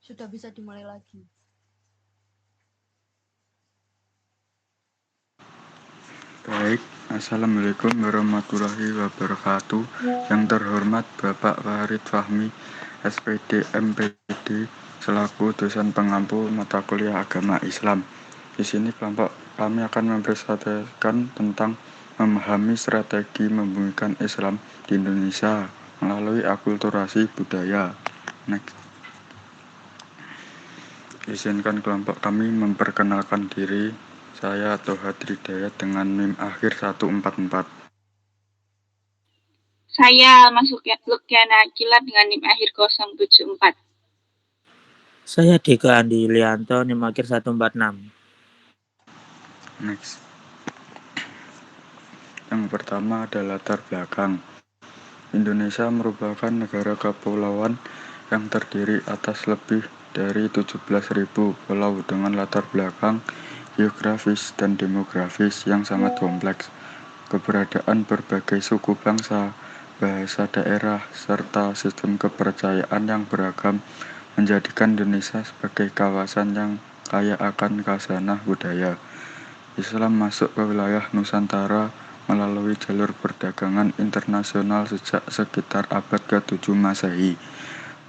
Sudah bisa dimulai lagi. Baik, Assalamualaikum warahmatullahi wabarakatuh. Yang terhormat Bapak Farid Fahmi, SPD MPD, selaku dosen pengampu mata kuliah agama Islam. Di sini kelompok kami akan mempresentasikan tentang memahami strategi membumikan Islam di Indonesia melalui akulturasi budaya. Next. Izinkan kelompok kami memperkenalkan diri. Saya Toha Tridaya dengan NIM akhir 144. Saya Lukiana Akila dengan NIM akhir 074. Saya Dika Andi Yulianto, NIM akhir 146. Next. Yang pertama adalah latar belakang. Indonesia merupakan negara kepulauan yang terdiri atas lebih dari 17.000 pulau dengan latar belakang geografis dan demografis yang sangat kompleks. Keberadaan berbagai suku bangsa, bahasa daerah, serta sistem kepercayaan yang beragam menjadikan Indonesia sebagai kawasan yang kaya akan khazanah budaya. Islam masuk ke wilayah Nusantara melalui jalur perdagangan internasional sejak sekitar abad ke-7 Masehi.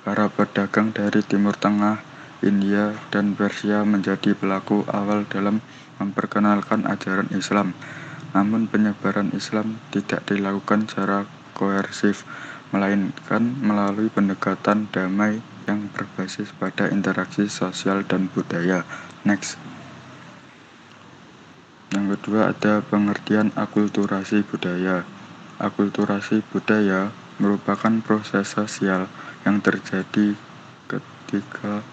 Para pedagang dari Timur Tengah, India, dan Persia menjadi pelaku awal dalam memperkenalkan ajaran Islam. Namun penyebaran Islam tidak dilakukan secara koersif, melainkan melalui pendekatan damai yang berbasis pada interaksi sosial dan budaya. Next. Yang kedua ada pengertian akulturasi budaya. Akulturasi budaya merupakan proses sosial yang terjadi ketika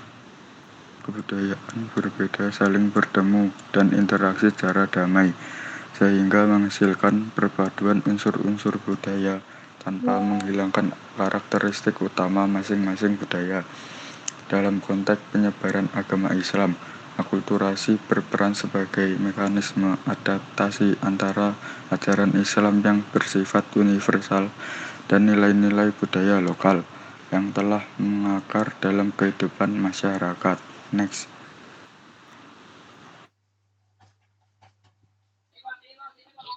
kebudayaan berbeda saling bertemu dan interaksi secara damai, sehingga menghasilkan perpaduan unsur-unsur budaya tanpa menghilangkan karakteristik utama masing-masing budaya. Dalam konteks penyebaran agama Islam, akulturasi berperan sebagai mekanisme adaptasi antara ajaran Islam yang bersifat universal dan nilai-nilai budaya lokal yang telah mengakar dalam kehidupan masyarakat. Next.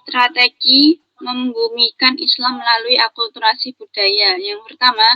Strategi membumikan Islam melalui akulturasi budaya. Yang pertama,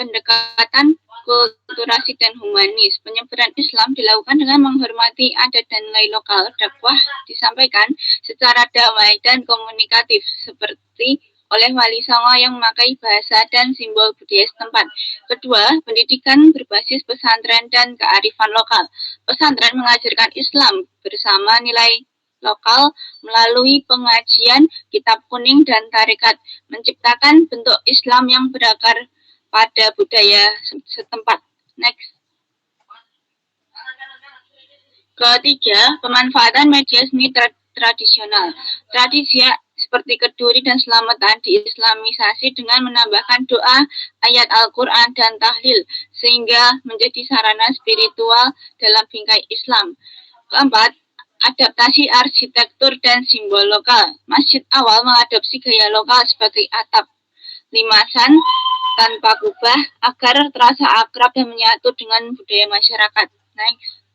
pendekatan kulturasi dan humanis. Penyebaran Islam dilakukan dengan menghormati adat dan nilai lokal. Dakwah disampaikan secara damai dan komunikatif seperti oleh wali songo yang memakai bahasa dan simbol budaya setempat. Kedua, pendidikan berbasis pesantren dan kearifan lokal. Pesantren mengajarkan Islam bersama nilai lokal melalui pengajian kitab kuning dan tarekat, menciptakan bentuk Islam yang berakar pada budaya setempat. Next. Ketiga, pemanfaatan media seni tradisional. Tradisi seperti keduri dan selamatan diislamisasi dengan menambahkan doa, ayat Al-Quran, dan tahlil, sehingga menjadi sarana spiritual dalam bingkai Islam. Keempat, adaptasi arsitektur dan simbol lokal. Masjid awal mengadopsi gaya lokal sebagai atap limasan tanpa kubah agar terasa akrab dan menyatu dengan budaya masyarakat. Next.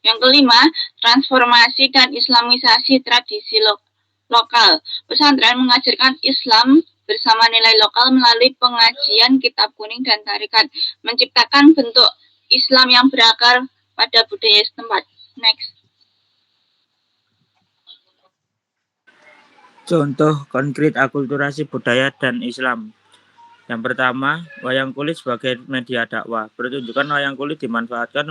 Yang kelima, transformasi dan islamisasi tradisi lokal. Pesantren mengajarkan Islam bersama nilai lokal melalui pengajian kitab kuning dan tarekat, menciptakan bentuk Islam yang berakar pada budaya setempat. Next. Contoh konkret akulturasi budaya dan Islam. Yang pertama, wayang kulit sebagai media dakwah. Pertunjukan wayang kulit dimanfaatkan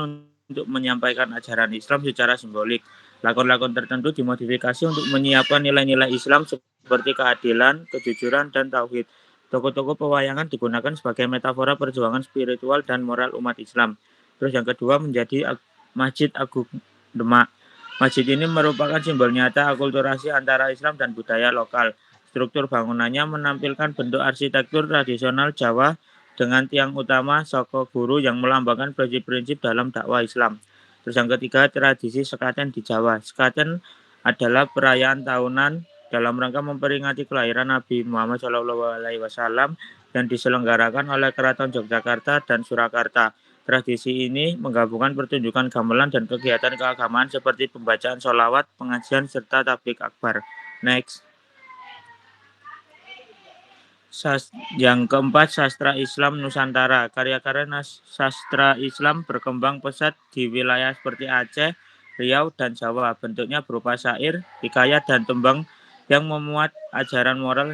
untuk menyampaikan ajaran Islam secara simbolik. Lakon-lakon tertentu dimodifikasi untuk menyiapkan nilai-nilai Islam seperti keadilan, kejujuran, dan tauhid. Tokoh-tokoh pewayangan digunakan sebagai metafora perjuangan spiritual dan moral umat Islam. Terus yang kedua menjadi Masjid Agung Demak. Masjid ini merupakan simbol nyata akulturasi antara Islam dan budaya lokal. Struktur bangunannya menampilkan bentuk arsitektur tradisional Jawa dengan tiang utama saka guru yang melambangkan prinsip-prinsip dalam dakwah Islam. Terus yang ketiga, tradisi sekaten di Jawa. Sekaten adalah perayaan tahunan dalam rangka memperingati kelahiran Nabi Muhammad SAW yang diselenggarakan oleh Keraton Yogyakarta dan Surakarta. Tradisi ini menggabungkan pertunjukan gamelan dan kegiatan keagamaan seperti pembacaan sholawat, pengajian, serta tablik akbar. Next. Yang keempat, sastra Islam Nusantara. Karya-karya sastra Islam berkembang pesat di wilayah seperti Aceh, Riau, dan Jawa. Bentuknya berupa syair, hikayat, dan tembang yang memuat ajaran moral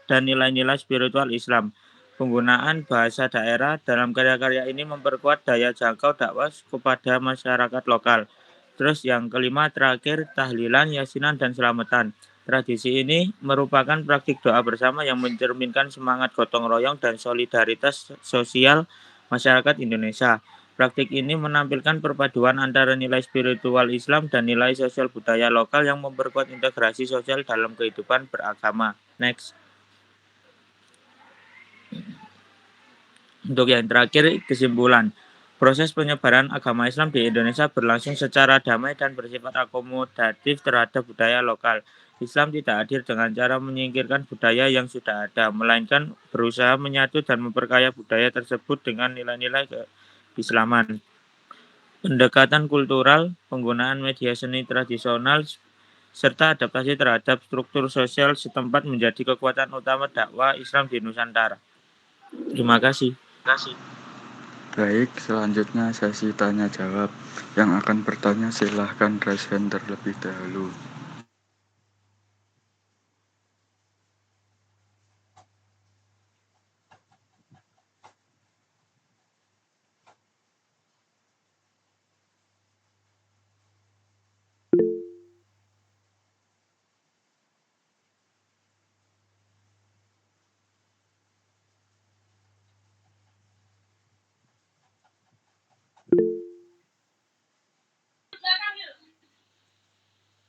dan nilai-nilai spiritual Islam. Penggunaan bahasa daerah dalam karya-karya ini memperkuat daya jangkau dakwah kepada masyarakat lokal. Terus yang kelima, terakhir, tahlilan, yasinan, dan selamatan. Tradisi ini merupakan praktik doa bersama yang mencerminkan semangat gotong royong dan solidaritas sosial masyarakat Indonesia. Praktik ini menampilkan perpaduan antara nilai spiritual Islam dan nilai sosial budaya lokal yang memperkuat integrasi sosial dalam kehidupan beragama. Next. Untuk yang terakhir, kesimpulan. Proses penyebaran agama Islam di Indonesia berlangsung secara damai dan bersifat akomodatif terhadap budaya lokal. Islam tidak hadir dengan cara menyingkirkan budaya yang sudah ada, melainkan berusaha menyatu dan memperkaya budaya tersebut dengan nilai-nilai keislaman. Pendekatan kultural, penggunaan media seni tradisional, serta adaptasi terhadap struktur sosial setempat menjadi kekuatan utama dakwah Islam di Nusantara. Terima kasih. Baik, selanjutnya sesi tanya jawab. Yang akan bertanya silahkan raise hand terlebih dahulu.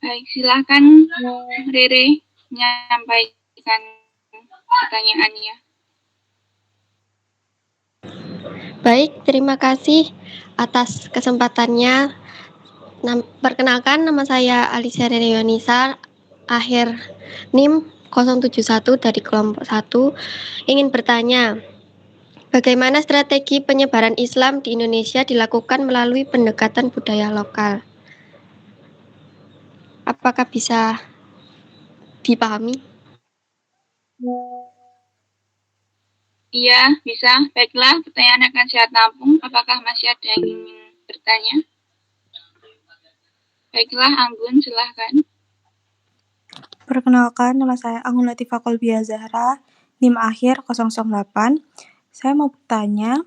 Baik, silakan Rere menyampaikan pertanyaannya. Baik, terima kasih atas kesempatannya. Perkenalkan, nama saya Alicia Rere Yonisa, akhir NIM 071 dari kelompok 1. Ingin bertanya, bagaimana strategi penyebaran Islam di Indonesia dilakukan melalui pendekatan budaya lokal? Apakah bisa dipahami? Iya, bisa. Baiklah, pertanyaan akan saya tampung. Apakah masih ada yang ingin bertanya? Baiklah, Anggun, silahkan. Perkenalkan, nama saya Anggun Latifah Kolbia Zahra, NIM akhir 008. Saya mau bertanya,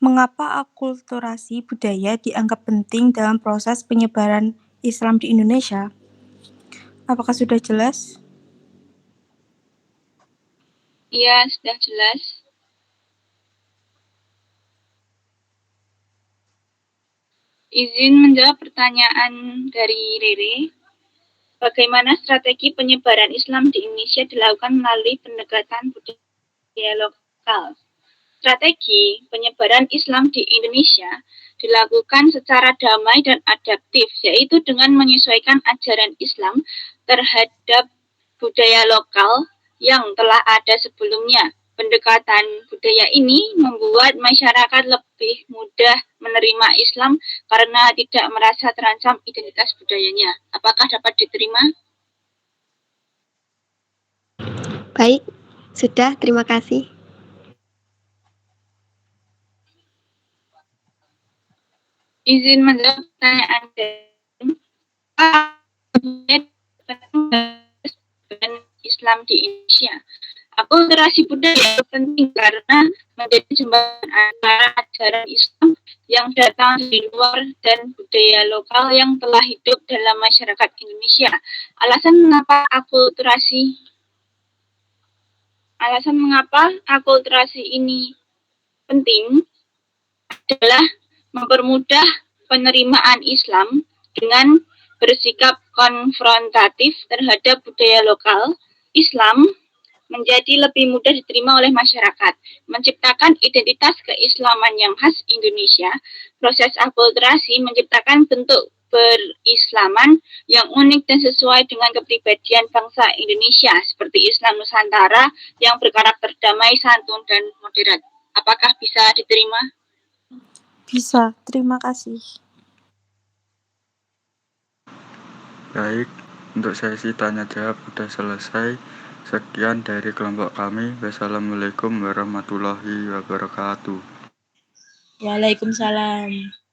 mengapa akulturasi budaya dianggap penting dalam proses penyebaran Islam di Indonesia? Apakah sudah jelas? Iya, sudah jelas. Izin menjawab pertanyaan dari Rere. Bagaimana strategi penyebaran Islam di Indonesia dilakukan melalui pendekatan budaya lokal? Strategi penyebaran Islam di Indonesia dilakukan secara damai dan adaptif, yaitu dengan menyesuaikan ajaran Islam terhadap budaya lokal yang telah ada sebelumnya. Pendekatan budaya ini membuat masyarakat lebih mudah menerima Islam karena tidak merasa terancam identitas budayanya. Apakah dapat diterima? Baik, sudah, terima kasih. Izin menjawab pertanyaan Islam di Indonesia. Akulturasi budaya penting karena menjadi jembatan antara ajaran Islam yang datang dari luar dan budaya lokal yang telah hidup dalam masyarakat Indonesia. Alasan mengapa akulturasi ini penting adalah mempermudah penerimaan Islam dengan bersikap konfrontatif terhadap budaya lokal. Islam menjadi lebih mudah diterima oleh masyarakat, menciptakan identitas keislaman yang khas Indonesia. Proses akulturasi menciptakan bentuk keberislaman yang unik dan sesuai dengan kepribadian bangsa Indonesia, seperti Islam Nusantara yang berkarakter damai, santun, dan moderat. Apakah bisa diterima? Bisa, terima kasih. Baik, untuk sesi tanya jawab sudah selesai. Sekian dari kelompok kami. Wassalamualaikum warahmatullahi wabarakatuh. Waalaikumsalam.